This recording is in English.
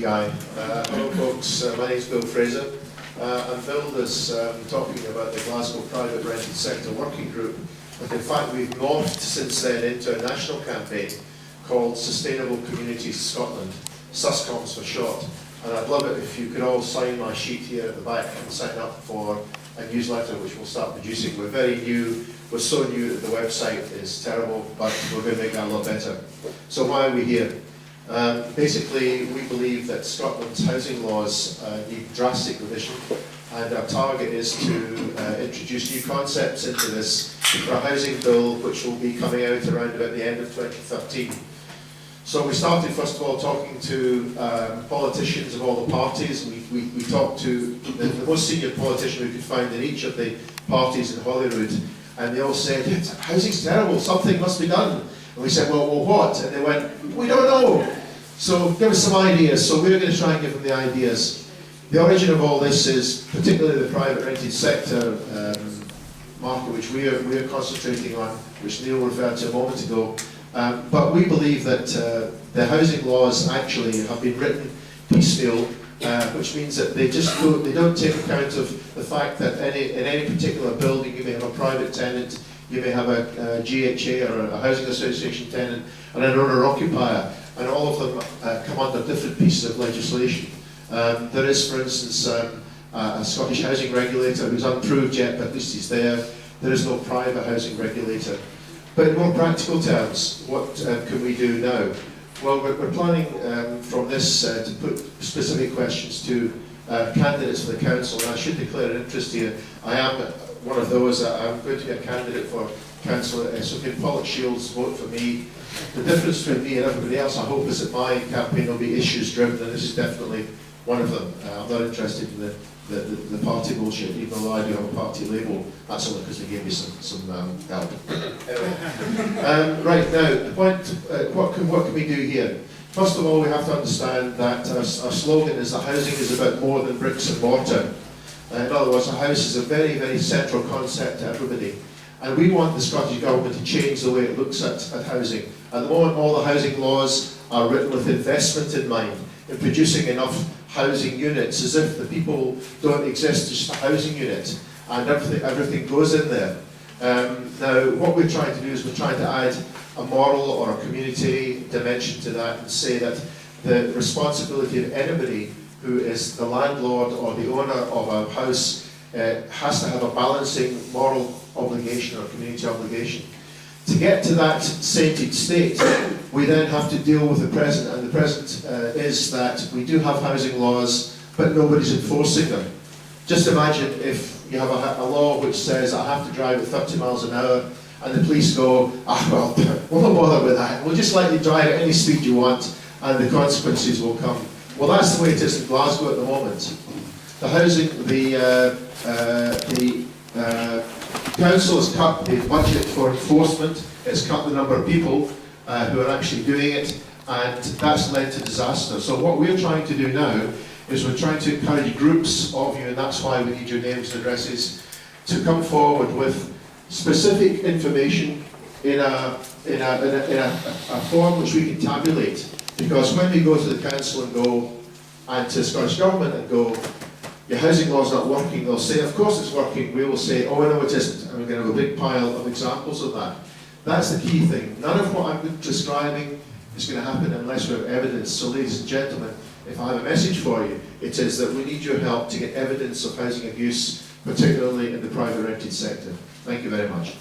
Guy. Hello folks, my name is Bill Fraser. I'm billed as talking about the Glasgow private rented sector working group, but in fact we've morphed since then into a national campaign called Sustainable Communities Scotland, SUSCOMS for short, and I'd love it if you could all sign my sheet here at the back and sign up for a newsletter which we'll start producing. We're very new, we're so new that the website is terrible, but we're going to make that a lot better. So why are we here? Basically, we believe that Scotland's housing laws need drastic revision, and our target is to introduce new concepts into this for a housing bill which will be coming out around about the end of 2013. So we started first of all talking to politicians of all the parties. We talked to the most senior politician we could find in each of the parties in Holyrood, and they all said, housing's terrible, something must be done. And we said, well what? And they went, we don't know. So give us some ideas. So we're going to try and give them the ideas. The origin of all this is particularly the private rented sector market, which we are concentrating on, which Neil referred to a moment ago. But we believe that the housing laws actually have been written piecemeal, which means that they don't take account of the fact that in any particular building you may have a private tenant, you may have a GHA or a housing association tenant and an owner-occupier, and all of them come under different pieces of legislation. There is, for instance, a Scottish housing regulator who's unproved yet, but at least he's there. There is no private housing regulator. But in more practical terms, what can we do now? Well, we're planning from this to put specific questions to candidates for the council, and I should declare an interest here. I am one of those. I'm going to be a candidate for council, so can Pollock Shields vote for me? The difference between me and everybody else, I hope, is that my campaign will be issues driven, and this is definitely one of them. I'm not interested in the party bullshit, even though I do have a party label. That's only because they gave me some help. Anyway, right now, the point, what can we do here? First of all, we have to understand that our slogan is that housing is about more than bricks and mortar. In other words, a house is a very, very central concept to everybody. And we want the Scottish Government to change the way it looks at housing. At the moment, all the housing laws are written with investment in mind, in producing enough housing units, as if the people don't exist, just a housing unit, and everything goes in there. Now, what we're trying to do is we're trying to add a moral or a community dimension to that and say that the responsibility of anybody who is the landlord or the owner of a house has to have a balancing moral obligation or community obligation. To get to that sated state, we then have to deal with the present, and the present is that we do have housing laws, but nobody's enforcing them. Just imagine if you have a law which says I have to drive at 30 miles an hour, and the police go, well, we'll not bother with that. We'll just let you drive at any speed you want, and the consequences will come. Well, that's the way it is in Glasgow at the moment. The housing, the council has cut the budget for enforcement, it's cut the number of people who are actually doing it, and that's led to disaster. So what we're trying to do now is we're trying to encourage groups of you, and that's why we need your names and addresses, to come forward with specific information in a form which we can tabulate. Because when we go to the council and to the Scottish Government and go, your housing law's not working, they'll say, of course it's working. We will say, oh no it isn't, and we're going to have a big pile of examples of that. That's the key thing. None of what I'm describing is going to happen unless we have evidence. So ladies and gentlemen, if I have a message for you, it is that we need your help to get evidence of housing abuse, particularly in the private rented sector. Thank you very much.